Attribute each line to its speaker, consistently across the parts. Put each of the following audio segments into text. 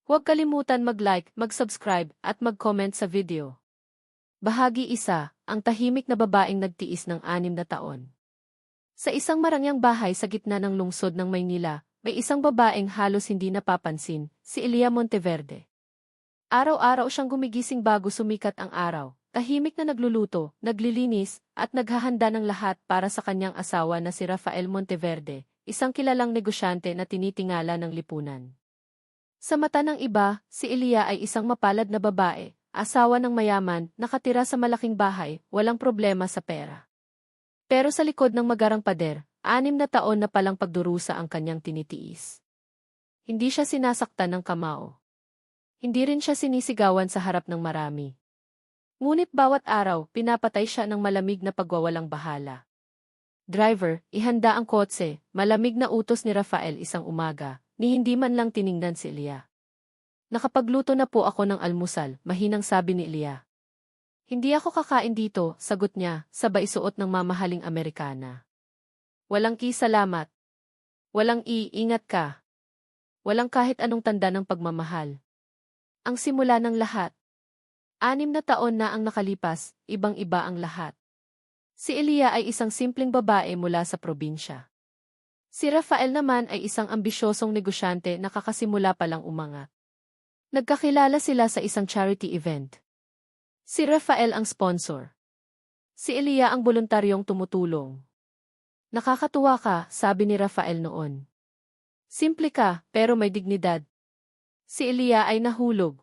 Speaker 1: Huwag kalimutan mag-like, mag-subscribe, at mag-comment sa video. Bahagi 1, ang tahimik na babaeng nagtiis ng 6 na taon. Sa isang marangyang bahay sa gitna ng lungsod ng Maynila, may isang babaeng halos hindi napapansin, si Elia Monteverde. Araw-araw siyang gumigising bago sumikat ang araw, tahimik na nagluluto, naglilinis, at naghahanda ng lahat para sa kanyang asawa na si Rafael Monteverde, isang kilalang negosyante na tinitingala ng lipunan. Sa mata ng iba, si Elia ay isang mapalad na babae, asawa ng mayaman, nakatira sa malaking bahay, walang problema sa pera. Pero sa likod ng magarang pader, 6 na taon na palang pagdurusa ang kanyang tinitiis. Hindi siya sinasaktan ng kamao. Hindi rin siya sinisigawan sa harap ng marami. Ngunit bawat araw, pinapatay siya ng malamig na pagwawalang bahala. Driver, ihanda ang kotse, malamig na utos ni Rafael isang umaga, ni hindi man lang tiningnan si Elia. Nakapagluto na po ako ng almusal, mahinang sabi ni Elia. Hindi ako kakain dito, sagot niya, sabay suot ng mamahaling Amerikana. Walang salamat. Walang ingat ka. Walang kahit anong tanda ng pagmamahal. Ang simula ng lahat. 6 na taon na ang nakalipas, ibang-iba ang lahat. Si Elia ay isang simpleng babae mula sa probinsya. Si Rafael naman ay isang ambisyosong negosyante na kakasimula pa lang umangat. Nagkakilala sila sa isang charity event. Si Rafael ang sponsor. Si Elia ang voluntaryong tumutulong. Nakakatuwa ka, sabi ni Rafael noon. Simple ka, pero may dignidad. Si Elia ay nahulog.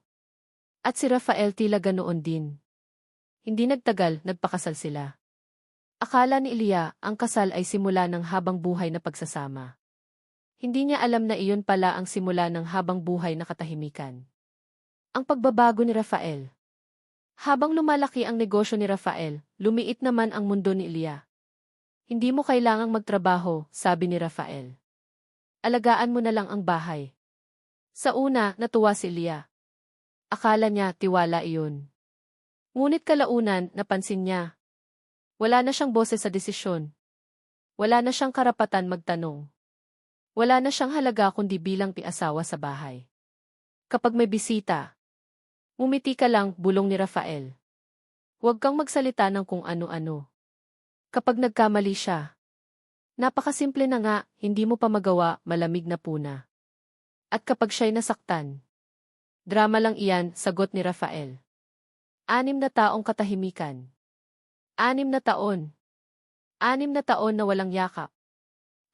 Speaker 1: At si Rafael tila ganoon din. Hindi nagtagal, nagpakasal sila. Akala ni Elia, ang kasal ay simula ng habang buhay na pagsasama. Hindi niya alam na iyon pala ang simula ng habang buhay na katahimikan. Ang pagbabago ni Rafael. Habang lumalaki ang negosyo ni Rafael, lumiit naman ang mundo ni Elia. Hindi mo kailangang magtrabaho, sabi ni Rafael. Alagaan mo na lang ang bahay. Sa una, natuwa si Elia. Akala niya tiwala iyon. Ngunit kalaunan, napansin niya. Wala na siyang boses sa desisyon. Wala na siyang karapatan magtanong. Wala na siyang halaga kundi bilang asawa sa bahay. Kapag may bisita, umiti ka lang, bulong ni Rafael. Huwag kang magsalita ng kung ano-ano. Kapag nagkamali siya, napakasimple na nga, hindi mo pa magawa, malamig na puna. At kapag siya'y nasaktan, drama lang iyan, sagot ni Rafael. 6 na taong katahimikan. 6 na taon. 6 na taon na walang yakap.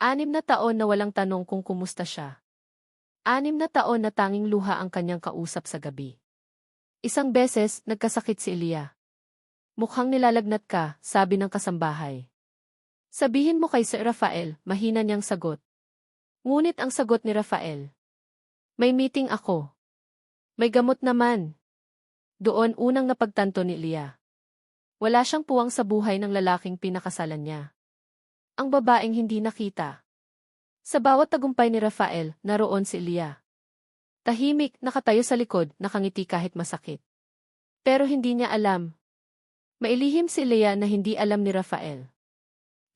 Speaker 1: 6 na taon na walang tanong kung kumusta siya. 6 na taon na tanging luha ang kanyang kausap sa gabi. Isang beses, nagkasakit si Elia. Mukhang nilalagnat ka, sabi ng kasambahay. Sabihin mo kay Sir Rafael, mahina niyang sagot. Ngunit ang sagot ni Rafael. May meeting ako. May gamot naman. Doon unang napagtanto ni Elia. Wala siyang puwang sa buhay ng lalaking pinakasalan niya. Ang babaeng hindi nakita. Sa bawat tagumpay ni Rafael, naroon si Elia. Tahimik, nakatayo sa likod, nakangiti kahit masakit. Pero hindi niya alam. Mailihim si Elia na hindi alam ni Rafael.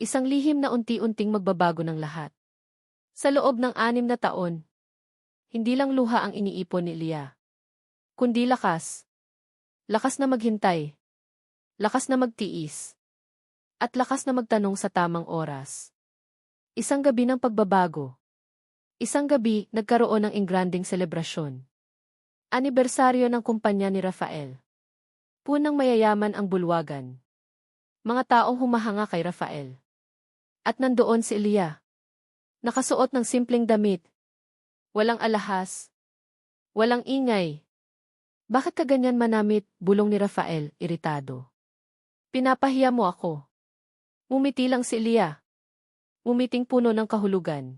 Speaker 1: Isang lihim na unti-unting magbabago ng lahat. Sa loob ng 6 na taon, hindi lang luha ang iniipon ni Elia, kundi lakas. Lakas na maghintay. Lakas na magtiis. At lakas na magtanong sa tamang oras. Isang gabi ng pagbabago. Isang gabi, nagkaroon ng engranding selebrasyon. Anibersaryo ng kumpanya ni Rafael. Punang mayayaman ang bulwagan. Mga taong humahanga kay Rafael. At nandoon si Elia. Nakasuot ng simpleng damit. Walang alahas. Walang ingay. Bakit ka ganyan manamit, bulong ni Rafael, iritado. Pinapahiya mo ako. Umiti lang si Elia. Umiting puno ng kahulugan.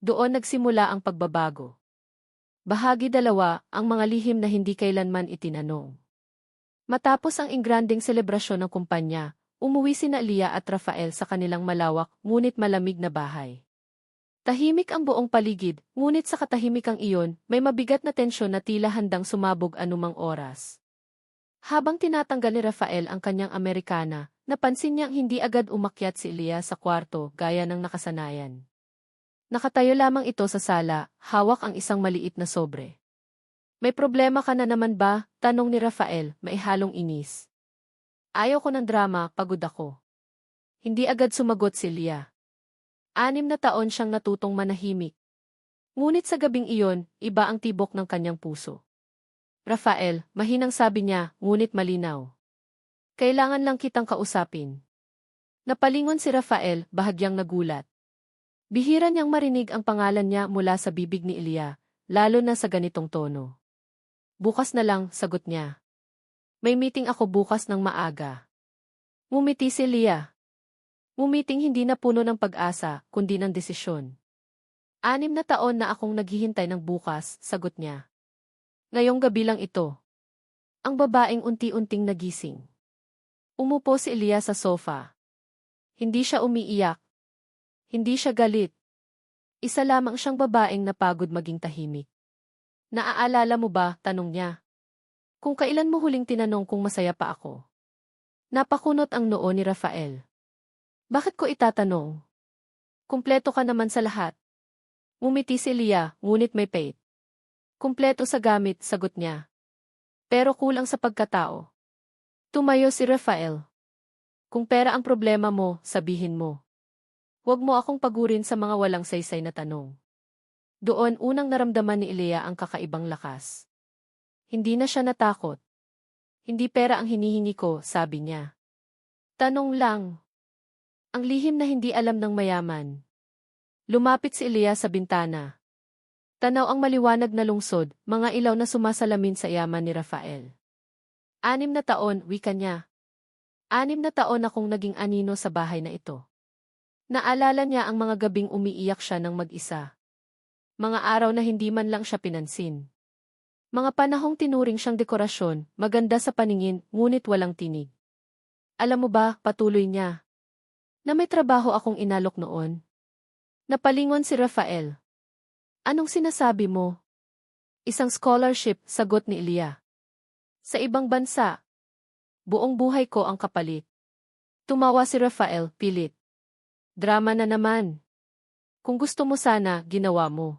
Speaker 1: Doon nagsimula ang pagbabago. Bahagi 2, ang mga lihim na hindi kailanman itinanong. Matapos ang engranding selebrasyon ng kumpanya, umuwi sina Elia at Rafael sa kanilang malawak ngunit malamig na bahay. Tahimik ang buong paligid, ngunit sa katahimikang iyon, may mabigat na tensyon na tila handang sumabog anumang oras. Habang tinatanggal ni Rafael ang kanyang Amerikana, napansin niyang hindi agad umakyat si Elia sa kwarto gaya ng nakasanayan. Nakatayo lamang ito sa sala, hawak ang isang maliit na sobre. May problema ka na naman ba? Tanong ni Rafael, maihalong inis. Ayaw ko ng drama, pagod ako. Hindi agad sumagot si Leah. 6 na taon siyang natutong manahimik. Ngunit sa gabing iyon, iba ang tibok ng kanyang puso. Rafael, mahinang sabi niya, ngunit malinaw. Kailangan lang kitang kausapin. Napalingon si Rafael, bahagyang nagulat. Bihira niyang marinig ang pangalan niya mula sa bibig ni Leah, lalo na sa ganitong tono. Bukas na lang, sagot niya. May meeting ako bukas ng maaga. Ngumiti si Leah. Ngumiting hindi na puno ng pag-asa, kundi ng desisyon. 6 na taon na akong naghihintay ng bukas, sagot niya. Ngayong gabi lang ito. Ang babaeng unti-unting nagising. Umupo si Leah sa sofa. Hindi siya umiiyak. Hindi siya galit. Isa lamang siyang babaeng napagod maging tahimik. Naaalala mo ba, tanong niya. Kung kailan mo huling tinanong kung masaya pa ako? Napakunot ang noo ni Rafael. Bakit ko itatanong? Kumpleto ka naman sa lahat. Ngumiti si Leah, ngunit may pait. Kumpleto sa gamit, sagot niya. Pero kulang sa pagkatao. Tumayo si Rafael. Kung pera ang problema mo, sabihin mo. Huwag mo akong pagurin sa mga walang saysay na tanong. Doon unang naramdaman ni Leah ang kakaibang lakas. Hindi na siya natakot. Hindi pera ang hinihingi ko, sabi niya. Tanong lang. Ang lihim na hindi alam ng mayaman. Lumapit si Leah sa bintana. Tanaw ang maliwanag na lungsod, mga ilaw na sumasalamin sa yaman ni Rafael. 6 na taon, wika niya. 6 na taon akong naging anino sa bahay na ito. Naalala niya ang mga gabing umiiyak siya ng mag-isa. Mga araw na hindi man lang siya pinansin. Mga panahong tinuring siyang dekorasyon, maganda sa paningin, ngunit walang tinig. Alam mo ba, patuloy niya, na may trabaho akong inalok noon. Napalingon si Rafael. Anong sinasabi mo? Isang scholarship, sagot ni Leah. Sa ibang bansa. Buong buhay ko ang kapalit. Tumawa si Rafael, pilit. Drama na naman. Kung gusto mo sana, ginawa mo.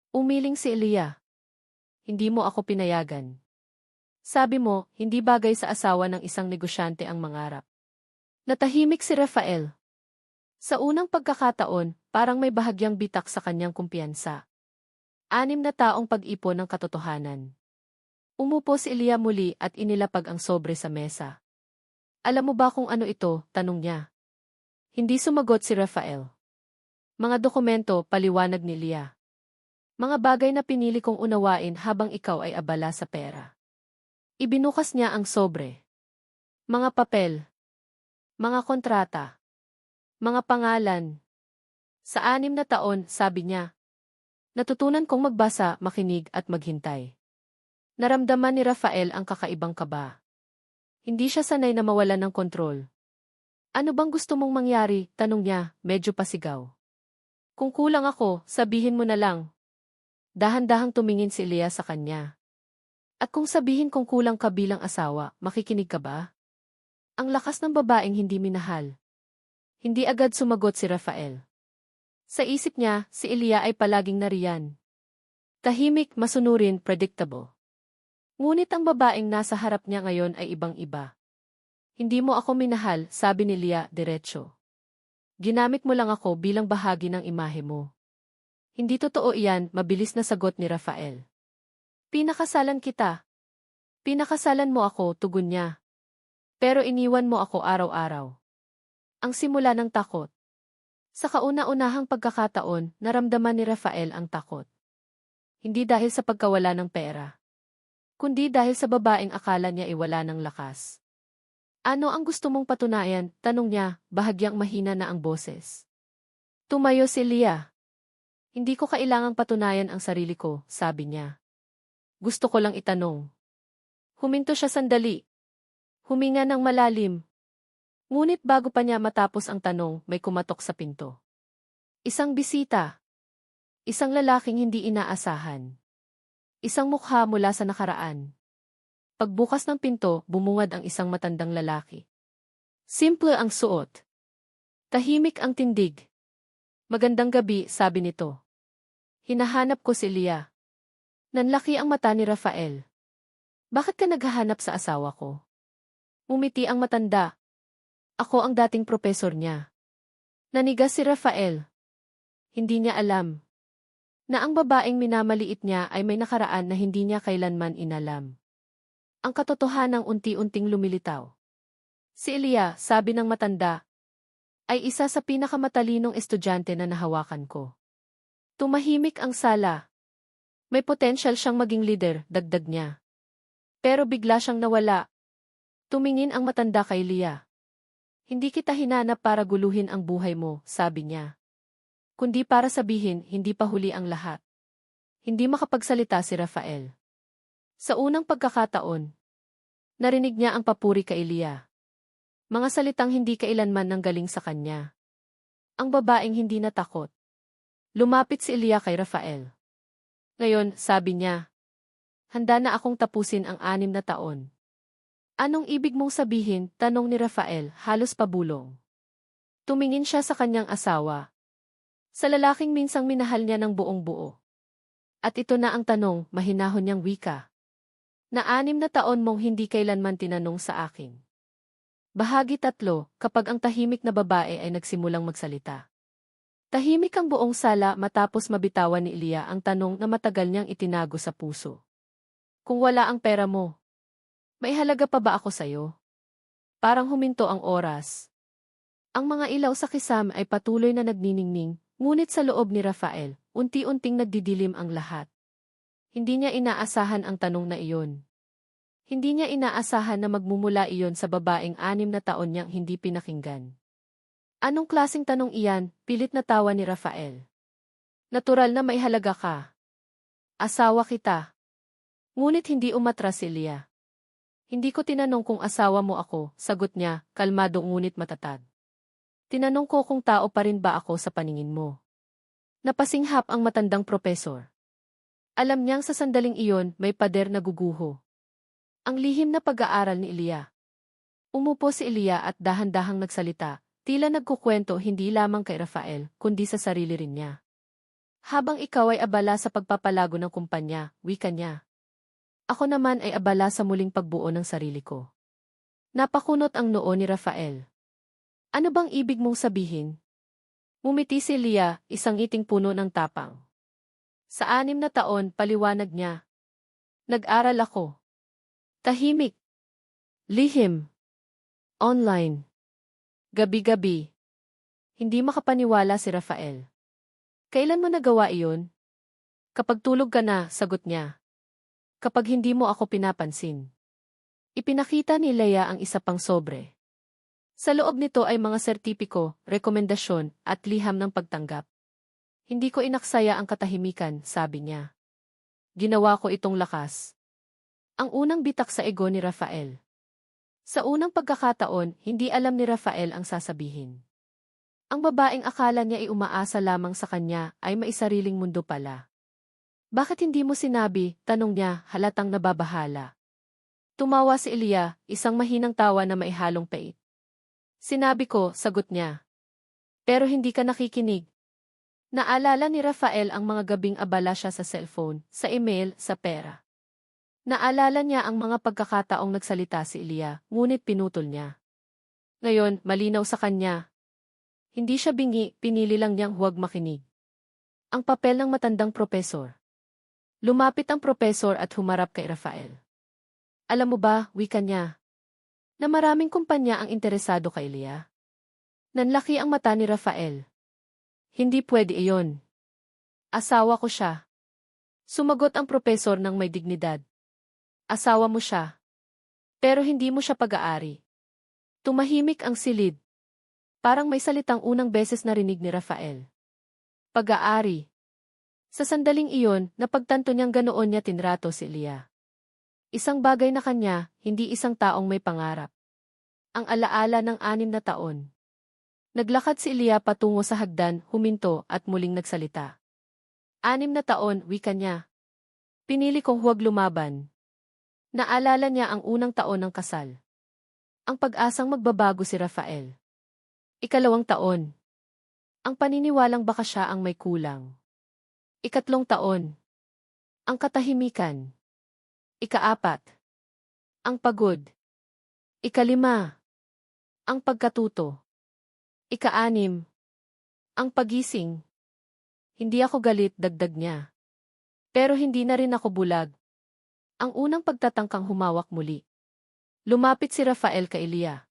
Speaker 1: Umiling si Leah. Hindi mo ako pinayagan. Sabi mo, hindi bagay sa asawa ng isang negosyante ang mangarap. Natahimik si Rafael. Sa unang pagkakataon, parang may bahagyang bitak sa kanyang kumpiyansa. 6 na taong pag-ipon ng katotohanan. Umupo si Leah muli at inilapag ang sobre sa mesa. Alam mo ba kung ano ito? Tanong niya. Hindi sumagot si Rafael. Mga dokumento, paliwanag ni Leah. Mga bagay na pinili kong unawain habang ikaw ay abala sa pera. Ibinukas niya ang sobre. Mga papel. Mga kontrata. Mga pangalan. Sa 6 na taon, sabi niya. Natutunan kong magbasa, makinig at maghintay. Naramdaman ni Rafael ang kakaibang kaba. Hindi siya sanay na mawalan ng kontrol. Ano bang gusto mong mangyari? Tanong niya, medyo pasigaw. Kung kulang ako, sabihin mo na lang. Dahan-dahang tumingin si Leah sa kanya. At kung sabihin kong kulang ka bilang asawa, makikinig ka ba? Ang lakas ng babaeng hindi minahal. Hindi agad sumagot si Rafael. Sa isip niya, si Leah ay palaging nariyan. Tahimik, masunurin, predictable. Ngunit ang babaeng nasa harap niya ngayon ay ibang-iba. Hindi mo ako minahal, sabi ni Leah, diretso. Ginamit mo lang ako bilang bahagi ng imahe mo. Hindi totoo iyan, mabilis na sagot ni Rafael. Pinakasalan kita. Pinakasalan mo ako, tugon niya. Pero iniwan mo ako araw-araw. Ang simula ng takot. Sa kauna-unahang pagkakataon, naramdaman ni Rafael ang takot. Hindi dahil sa pagkawala ng pera, kundi dahil sa babaeng akala niya ay wala ng lakas. Ano ang gusto mong patunayan? Tanong niya, bahagyang mahina na ang boses. Tumayo si Leah. Hindi ko kailangang patunayan ang sarili ko, sabi niya. Gusto ko lang itanong. Huminto siya sandali. Huminga ng malalim. Ngunit bago pa niya matapos ang tanong, may kumatok sa pinto. Isang bisita. Isang lalaking hindi inaasahan. Isang mukha mula sa nakaraan. Pagbukas ng pinto, bumungad ang isang matandang lalaki. Simple ang suot. Tahimik ang tindig. Magandang gabi, sabi nito. Hinahanap ko si Leah. Nanlaki ang mata ni Rafael. Bakit ka naghahanap sa asawa ko? Umiti ang matanda. Ako ang dating propesor niya. Nanigas si Rafael. Hindi niya alam na ang babaeng minamaliit niya ay may nakaraan na hindi niya kailanman inalam. Ang katotohanang unti-unting lumilitaw. Si Elia, sabi ng matanda, ay isa sa pinakamatalinong estudyante na nahawakan ko. Tumahimik ang sala. May potensyal siyang maging leader, dagdag niya. Pero bigla siyang nawala. Tumingin ang matanda kay Elia. Hindi kita hinanap para guluhin ang buhay mo, sabi niya. Kundi para sabihin, hindi pa huli ang lahat. Hindi makapagsalita si Rafael. Sa unang pagkakataon, narinig niya ang papuri kay Elia. Mga salitang hindi kailanman nanggaling sa kanya. Ang babaeng hindi natakot. Lumapit si Elia kay Rafael. Ngayon, sabi niya, handa na akong tapusin ang 6 na taon. Anong ibig mong sabihin? Tanong ni Rafael, halos pabulong. Tumingin siya sa kanyang asawa. Sa lalaking minsang minahal niya ng buong buo. At ito na ang tanong, mahinahon niyang wika. Na 6 na taon mong hindi kailanman tinanong sa akin. Bahagi 3, kapag ang tahimik na babae ay nagsimulang magsalita. Tahimik ang buong sala matapos mabitawan ni Elia ang tanong na matagal niyang itinago sa puso. Kung wala ang pera mo, may halaga pa ba ako sa'yo? Parang huminto ang oras. Ang mga ilaw sa kisame ay patuloy na nagniningning, ngunit sa loob ni Rafael, unti-unting nagdidilim ang lahat. Hindi niya inaasahan ang tanong na iyon. Hindi niya inaasahan na magmumula iyon sa babaeng 6 na taon niyang hindi pinakinggan. Anong klaseng tanong iyan? Pilit na tawa ni Rafael. Natural na may halaga ka. Asawa kita. Ngunit hindi umatras si Elia. Hindi ko tinanong kung asawa mo ako, sagot niya, kalmado ngunit matatag. Tinanong ko kung tao pa rin ba ako sa paningin mo. Napasinghap ang matandang propesor. Alam niyang sa sandaling iyon may pader na guguho. Ang lihim na pag-aaral ni Elia. Umupo si Elia at dahan-dahang nagsalita, tila nagkukwento hindi lamang kay Rafael, kundi sa sarili rin niya. Habang ikaw ay abala sa pagpapalago ng kumpanya, wika niya. Ako naman ay abala sa muling pagbuo ng sarili ko. Napakunot ang noo ni Rafael. Ano bang ibig mong sabihin? Ngumiti si Elia, isang ngiting puno ng tapang. Sa 6 na taon, paliwanag niya. Nag-aral ako. Tahimik. Lihim. Online. Gabi-gabi. Hindi makapaniwala si Rafael. Kailan mo nagawa iyon? Kapag tulog ka na, sagot niya. Kapag hindi mo ako pinapansin. Ipinakita ni Leia ang isa pang sobre. Sa loob nito ay mga sertipiko, rekomendasyon, at liham ng pagtanggap. Hindi ko inaksaya ang katahimikan, sabi niya. Ginawa ko itong lakas. Ang unang bitak sa ego ni Rafael. Sa unang pagkakataon, hindi alam ni Rafael ang sasabihin. Ang babaeng akala niya ay umaasa lamang sa kanya ay maisariling mundo pala. Bakit hindi mo sinabi? Tanong niya, halatang nababahala. Tumawa si Elia, isang mahinang tawa na maihalong pait. Sinabi ko, sagot niya. Pero hindi ka nakikinig. Naalala ni Rafael ang mga gabing abala siya sa cellphone, sa email, sa pera. Naalala niya ang mga pagkakataong nagsalita si Elia, ngunit pinutol niya. Ngayon, malinaw sa kanya. Hindi siya bingi, pinili lang niyang huwag makinig. Ang papel ng matandang propesor. Lumapit ang propesor at humarap kay Rafael. Alam mo ba, wika niya, na maraming kumpanya ang interesado kay Elia? Nanlaki ang mata ni Rafael. Hindi pwede iyon. Asawa ko siya. Sumagot ang propesor ng may dignidad. Asawa mo siya. Pero hindi mo siya pag-aari. Tumahimik ang silid. Parang may salitang unang beses narinig ni Rafael. Pag-aari. Sa sandaling iyon, napagtanto niyang ganoon niya tinrato si Elia. Isang bagay na kanya, hindi isang taong may pangarap. Ang alaala ng 6 na taon. Naglakad si Elia patungo sa hagdan, huminto at muling nagsalita. 6 na taon, wika niya. Pinili kong huwag lumaban. Naalala niya ang unang taon ng kasal. Ang pag-asang magbabago si Rafael. 2 taon. Ang paniniwalang baka siya ang may kulang. 3 taon. Ang katahimikan. Ika-4. Ang pagod. Ika-5. Ang pagkatuto. Ika-6. Ang pagising. Hindi ako galit, dagdag niya. Pero hindi na rin ako bulag. Ang unang pagtatangkang humawak muli. Lumapit si Rafael kay Elia.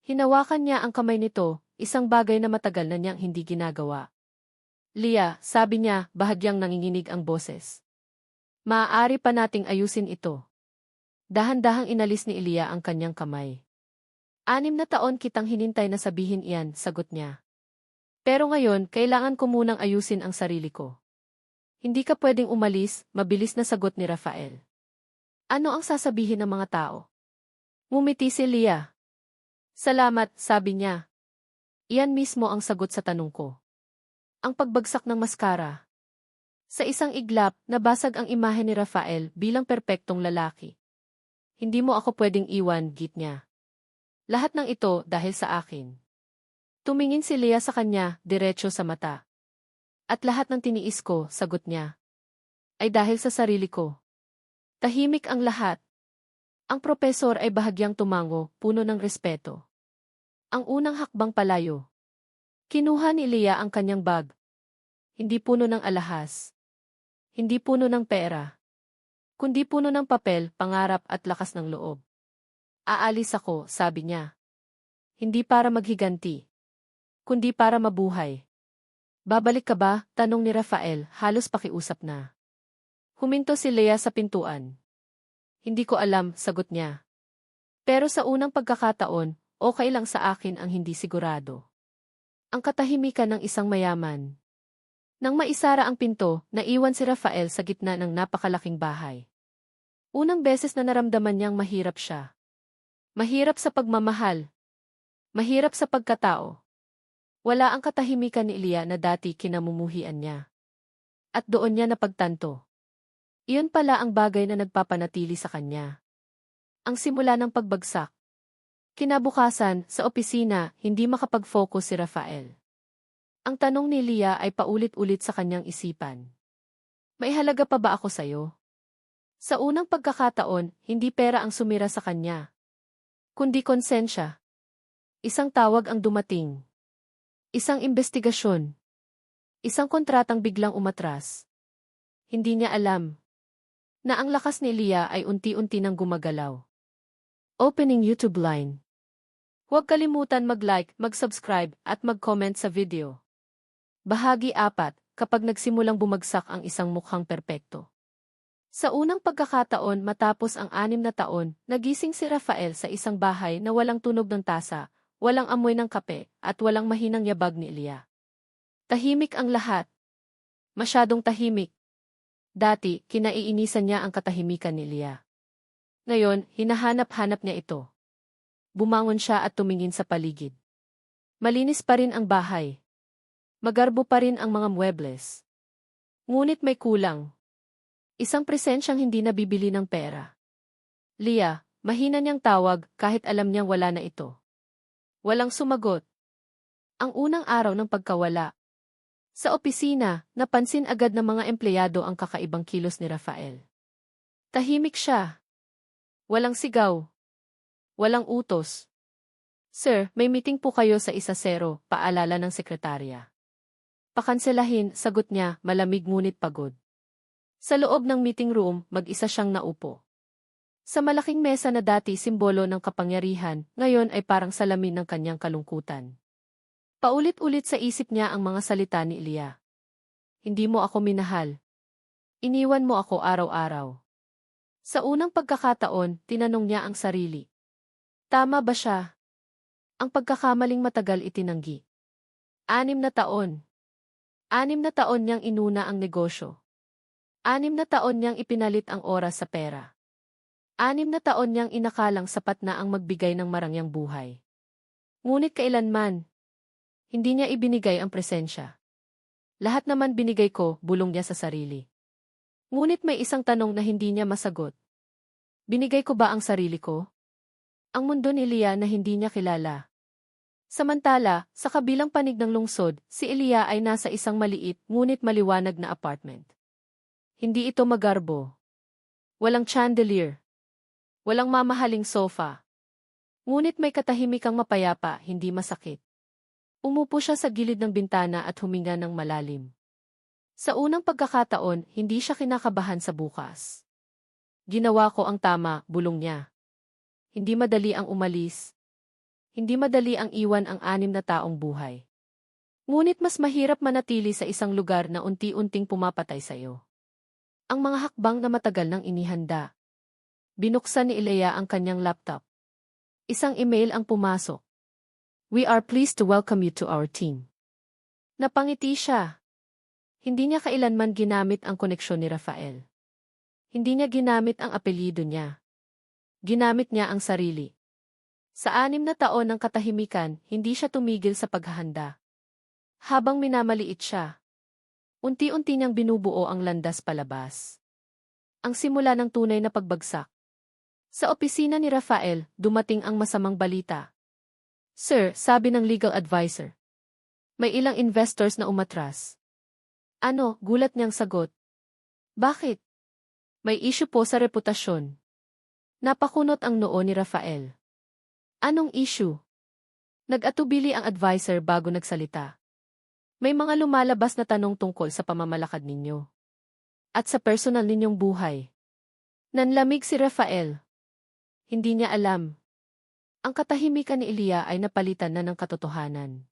Speaker 1: Hinawakan niya ang kamay nito, isang bagay na matagal na niyang hindi ginagawa. Lia, sabi niya, bahagyang nanginginig ang boses. Maaari pa nating ayusin ito. Dahan-dahang inalis ni Elia ang kanyang kamay. 6 na taon kitang hinintay na sabihin iyan, sagot niya. Pero ngayon, kailangan ko munang ayusin ang sarili ko. Hindi ka pwedeng umalis, mabilis na sagot ni Rafael. Ano ang sasabihin ng mga tao? Ngumiti si Lia. Salamat, sabi niya. Iyan mismo ang sagot sa tanong ko. Ang pagbagsak ng maskara. Sa isang iglap, nabasag ang imahe ni Rafael bilang perpektong lalaki. Hindi mo ako pwedeng iwan, git niya. Lahat ng ito dahil sa akin. Tumingin si Lia sa kanya, diretso sa mata. At lahat ng tiniis ko, sagot niya, ay dahil sa sarili ko. Tahimik ang lahat. Ang propesor ay bahagyang tumango, puno ng respeto. Ang unang hakbang palayo. Kinuha ni Lia ang kanyang bag. Hindi puno ng alahas. Hindi puno ng pera. Kundi puno ng papel, pangarap at lakas ng loob. Aalis ako, sabi niya. Hindi para maghiganti. Kundi para mabuhay. Babalik ka ba? Tanong ni Rafael, halos pakiusap na. Huminto si Lia sa pintuan. Hindi ko alam, sagot niya. Pero sa unang pagkakataon, okay lang sa akin ang hindi sigurado. Ang katahimikan ng isang mayaman. Nang maisara ang pinto, naiwan si Rafael sa gitna ng napakalaking bahay. Unang beses na naramdaman niyang mahirap siya. Mahirap sa pagmamahal. Mahirap sa pagkatao. Wala ang katahimikan ni Lia na dati kinamumuhian niya. At doon niya napagtanto. Iyon pala ang bagay na nagpapanatili sa kanya. Ang simula ng pagbagsak. Kinabukasan, sa opisina, hindi makapag-focus si Rafael. Ang tanong ni Lia ay paulit-ulit sa kanyang isipan. May halaga pa ba ako sa'yo? Sa unang pagkakataon, hindi pera ang sumira sa kanya. Kundi konsensya. Isang tawag ang dumating. Isang investigasyon. Isang kontratang biglang umatras. Hindi niya alam na ang lakas ni Lia ay unti-unti nang gumagalaw. Opening YouTube line. Huwag kalimutan mag-like, mag-subscribe, at mag-comment sa video. Bahagi 4, kapag nagsimulang bumagsak ang isang mukhang perpekto. Sa unang pagkakataon matapos ang 6 na taon, nagising si Rafael sa isang bahay na walang tunog ng tasa, walang amoy ng kape, at walang mahinang yabag ni Lia. Tahimik ang lahat. Masyadong tahimik. Dati, kinaiinisan niya ang katahimikan ni Lia. Ngayon, hinahanap-hanap niya ito. Bumangon siya at tumingin sa paligid. Malinis pa rin ang bahay. Magarbo pa rin ang mga muebles. Ngunit may kulang. Isang presensyang hindi nabibili ng pera. Lia, mahina niyang tawag kahit alam niyang wala na ito. Walang sumagot. Ang unang araw ng pagkawala. Sa opisina, napansin agad ng mga empleyado ang kakaibang kilos ni Rafael. Tahimik siya. Walang sigaw. Walang utos. Sir, may meeting po kayo sa 1-0, paalala ng sekretarya. Pakanselahin, sagot niya, malamig ngunit pagod. Sa loob ng meeting room, mag-isa siyang naupo. Sa malaking mesa na dati simbolo ng kapangyarihan, ngayon ay parang salamin ng kanyang kalungkutan. Paulit-ulit sa isip niya ang mga salita ni Lia. Hindi mo ako minahal. Iniwan mo ako araw-araw. Sa unang pagkakataon, tinanong niya ang sarili. Tama ba siya? Ang pagkakamaling matagal itinanggi. 6 na taon. 6 na taon niyang inuna ang negosyo. 6 na taon niyang ipinalit ang oras sa pera. 6 na taon niyang inakalang sapat na ang magbigay ng marangyang buhay. Ngunit kailanman, hindi niya ibinigay ang presensya. Lahat naman binigay ko, bulong niya sa sarili. Ngunit may isang tanong na hindi niya masagot. Binigay ko ba ang sarili ko? Ang mundo ni Lia na hindi niya kilala. Samantala, sa kabilang panig ng lungsod, si Elia ay nasa isang maliit ngunit maliwanag na apartment. Hindi ito magarbo. Walang chandelier. Walang mamahaling sofa. Ngunit may katahimikang mapayapa, hindi masakit. Umupo siya sa gilid ng bintana at huminga ng malalim. Sa unang pagkakataon, hindi siya kinakabahan sa bukas. Ginawa ko ang tama, bulong niya. Hindi madali ang umalis. Hindi madali ang iwan ang 6 na taong buhay. Ngunit mas mahirap manatili sa isang lugar na unti-unting pumapatay sa iyo. Ang mga hakbang na matagal nang inihanda. Binuksan ni Ilea ang kanyang laptop. Isang email ang pumasok. We are pleased to welcome you to our team. Napangiti siya. Hindi niya kailanman ginamit ang koneksyon ni Rafael. Hindi niya ginamit ang apelyido niya. Ginamit niya ang sarili. Sa 6 na taon ng katahimikan, hindi siya tumigil sa paghahanda. Habang minamaliit siya, unti-unti niyang binubuo ang landas palabas. Ang simula ng tunay na pagbagsak. Sa opisina ni Rafael, dumating ang masamang balita. Sir, sabi ng legal advisor. May ilang investors na umatras. Ano, gulat niyang sagot. Bakit? May issue po sa reputasyon. Napakunot ang noo ni Rafael. Anong issue? Nag-atubili ang advisor bago nagsalita. May mga lumalabas na tanong tungkol sa pamamalakad ninyo. At sa personal ninyong buhay. Nanlamig si Rafael. Hindi niya alam. Ang katahimikan ni Ilea ay napalitan na ng katotohanan.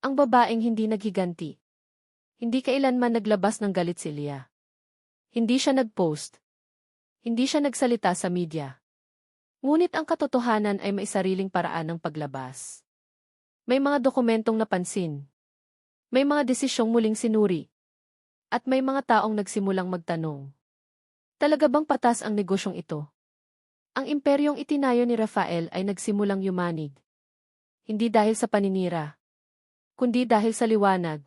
Speaker 1: Ang babaeng hindi naghiganti. Hindi kailanman naglabas ng galit si Ilea. Hindi siya nag-post. Hindi siya nagsalita sa media. Ngunit ang katotohanan ay may sariling paraan ng paglabas. May mga dokumentong napansin. May mga desisyong muling sinuri. At may mga taong nagsimulang magtanong. Talaga bang patas ang negosyong ito? Ang imperyong itinayo ni Rafael ay nagsimulang yumanig. Hindi dahil sa paninira, kundi dahil sa liwanag.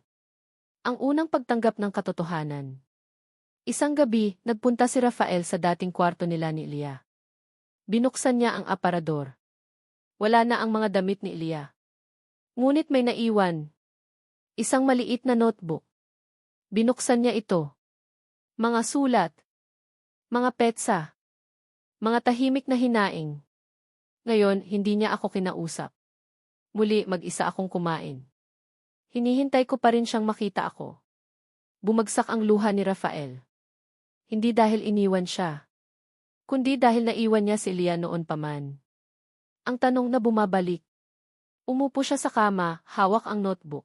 Speaker 1: Ang unang pagtanggap ng katotohanan. Isang gabi, nagpunta si Rafael sa dating kwarto nila ni Ilea. Binuksan niya ang aparador. Wala na ang mga damit ni Ilea. Ngunit may naiwan. Isang maliit na notebook. Binuksan niya ito. Mga sulat. Mga petsa. Mga tahimik na hinaing. Ngayon, hindi niya ako kinausap. Muli, mag-isa akong kumain. Hinihintay ko pa rin siyang makita ako. Bumagsak ang luha ni Rafael. Hindi dahil iniwan siya. Kundi dahil naiwan niya si Ilea noon pa man. Ang tanong na bumabalik. Umupo siya sa kama, hawak ang notebook.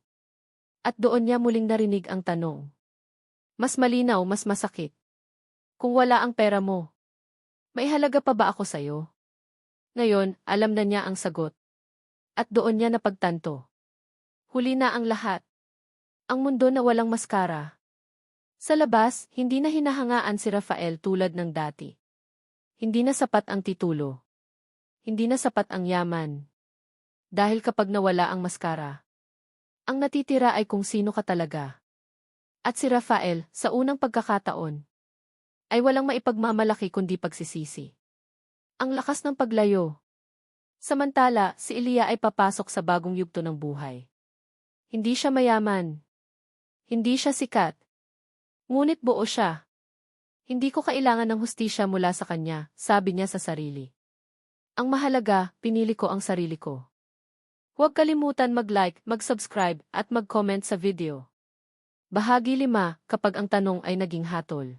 Speaker 1: At doon niya muling narinig ang tanong. Mas malinaw, mas masakit. Kung wala ang pera mo, may halaga pa ba ako sa'yo? Ngayon, alam na niya ang sagot. At doon niya napagtanto. Huli na ang lahat. Ang mundo na walang maskara. Sa labas, hindi na hinahangaan si Rafael tulad ng dati. Hindi na sapat ang titulo. Hindi na sapat ang yaman. Dahil kapag nawala ang maskara, ang natitira ay kung sino ka talaga. At si Rafael, sa unang pagkakataon, ay walang maipagmamalaki kundi pagsisisi. Ang lakas ng paglayo. Samantala, si Ilea ay papasok sa bagong yugto ng buhay. Hindi siya mayaman. Hindi siya sikat. Ngunit buo siya. Hindi ko kailangan ng hustisya mula sa kanya, sabi niya sa sarili. Ang mahalaga, pinili ko ang sarili ko. Huwag kalimutan mag-like, mag-subscribe, at mag-comment sa video. Bahagi 5, kapag ang tanong ay naging hatol.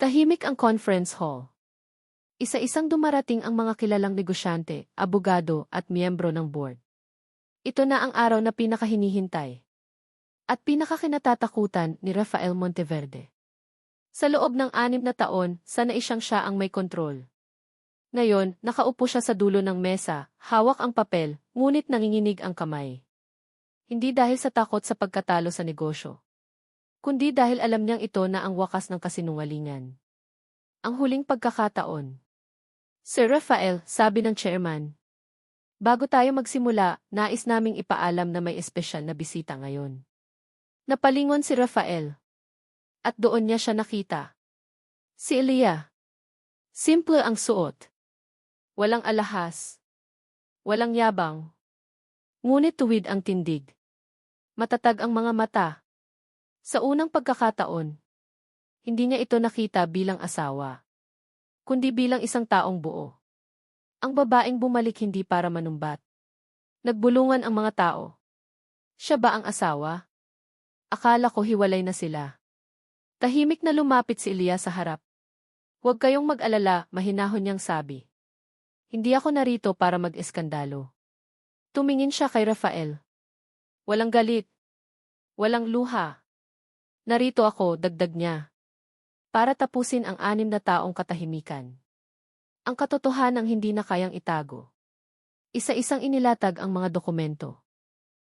Speaker 1: Tahimik ang conference hall. Isa-isang dumarating ang mga kilalang negosyante, abogado, at miyembro ng board. Ito na ang araw na pinakahinihintay. At pinakakinatatakutan ni Rafael Monteverde. Sa loob ng 6 na taon, sanay siya ang may kontrol. Ngayon, nakaupo siya sa dulo ng mesa, hawak ang papel, ngunit nanginginig ang kamay. Hindi dahil sa takot sa pagkatalo sa negosyo. Kundi dahil alam niyang ito na ang wakas ng kasinungalingan. Ang huling pagkakataon. Sir Rafael, sabi ng chairman. Bago tayo magsimula, nais naming ipaalam na may espesyal na bisita ngayon. Napalingon si Rafael. At doon niya siya nakita. Si Ilea. Simple ang suot. Walang alahas. Walang yabang. Ngunit tuwid ang tindig. Matatag ang mga mata. Sa unang pagkakataon, Hindi niya ito nakita bilang asawa, kundi bilang isang taong buo. Ang babaeng bumalik hindi para manumbat. Nagbulungan ang mga tao. Siya ba ang asawa? Akala ko hiwalay na sila. Tahimik na lumapit si Eliya sa harap. Huwag kayong mag-alala, mahinahon niyang sabi. Hindi ako narito para mag-eskandalo. Tumingin siya kay Rafael. Walang galit. Walang luha. Narito ako, dagdag niya. Para tapusin ang 6 na taong katahimikan. Ang katotohanang hindi na kayang itago. Isa-isang inilatag ang mga dokumento.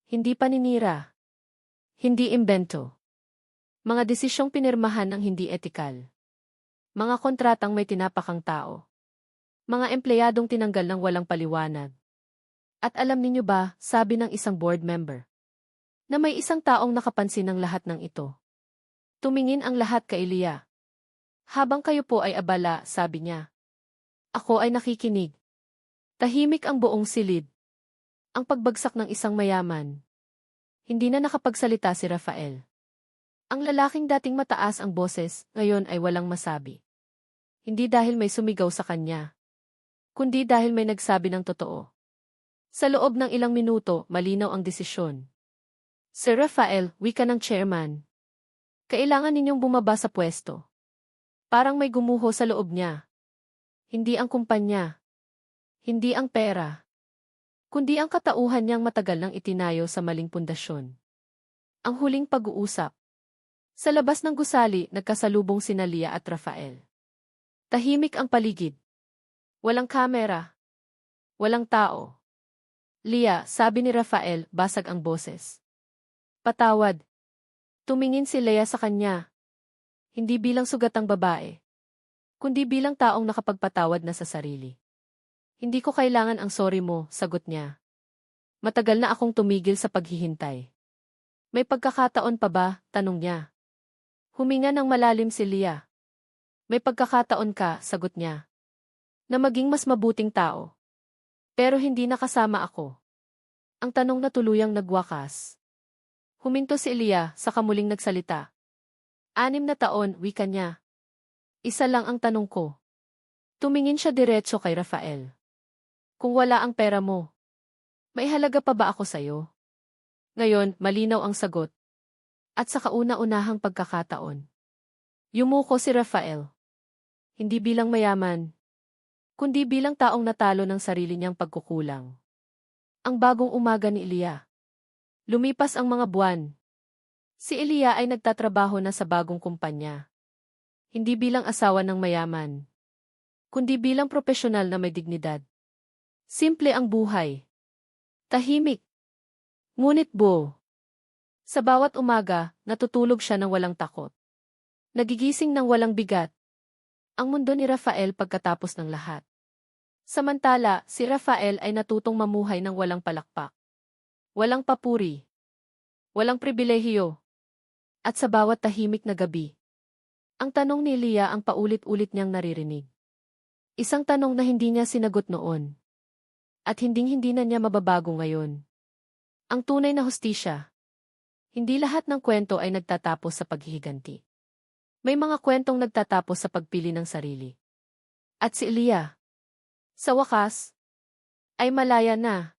Speaker 1: Hindi paninira. Hindi imbento. Mga desisyong pinirmahan ng hindi etikal. Mga kontratang may tinapakang tao. Mga empleyadong tinanggal ng walang paliwanag. At alam ninyo ba, sabi ng isang board member, na may isang taong nakapansin ng lahat ng ito. Tumingin ang lahat kay Eliya. Habang kayo po ay abala, sabi niya. Ako ay nakikinig. Tahimik ang buong silid. Ang pagbagsak ng isang mayaman. Hindi na nakapagsalita si Rafael. Ang lalaking dating mataas ang boses, ngayon ay walang masabi. Hindi dahil may sumigaw sa kanya, kundi dahil may nagsabi ng totoo. Sa loob ng ilang minuto, malinaw ang desisyon. Sir Rafael, wika ng chairman. Kailangan ninyong bumaba sa pwesto. Parang may gumuho sa loob niya. Hindi ang kumpanya. Hindi ang pera. Kundi ang katauhan niyang matagal nang itinayo sa maling pundasyon. Ang huling pag-uusap. Sa labas ng gusali, nagkasalubong sina Lia at Rafael. Tahimik ang paligid. Walang kamera. Walang tao. Lia, sabi ni Rafael, basag ang boses. Patawad. Tumingin si Lea sa kanya. Hindi bilang sugatang babae, kundi bilang taong nakapagpatawad na sa sarili. Hindi ko kailangan ang sorry mo, sagot niya. Matagal na akong tumigil sa paghihintay. May pagkakataon pa ba? Tanong niya. Huminga ng malalim si Lia. May pagkakataon ka, sagot niya. Na maging mas mabuting tao. Pero hindi nakasama ako. Ang tanong na tuluyang nagwakas. Huminto si Lia, saka muling nagsalita. 6 na taon, wika niya. Isa lang ang tanong ko. Tumingin siya diretso kay Rafael. Kung wala ang pera mo, may halaga pa ba ako sa'yo? Ngayon, malinaw ang sagot. At sa kauna-unahang pagkakataon. Yumuko si Rafael. Hindi bilang mayaman, kundi bilang taong natalo ng sarili niyang pagkukulang. Ang bagong umaga ni Eliya. Lumipas ang mga buwan. Si Eliya ay nagtatrabaho na sa bagong kumpanya. Hindi bilang asawa ng mayaman, kundi bilang propesyonal na may dignidad. Simple ang buhay. Tahimik. Ngunit buo. Sa bawat umaga, natutulog siya ng walang takot. Nagigising ng walang bigat. Ang mundo ni Rafael pagkatapos ng lahat. Samantala, si Rafael ay natutong mamuhay ng walang palakpak. Walang papuri. Walang pribilehiyo. At sa bawat tahimik na gabi, ang tanong ni Lia ang paulit-ulit niyang naririnig. Isang tanong na hindi niya sinagot noon. At hinding-hindi na niya mababago ngayon. Ang tunay na hustisya. Hindi lahat ng kwento ay nagtatapos sa paghihiganti. May mga kwentong nagtatapos sa pagpili ng sarili. At si Eliya, sa wakas, ay malaya na.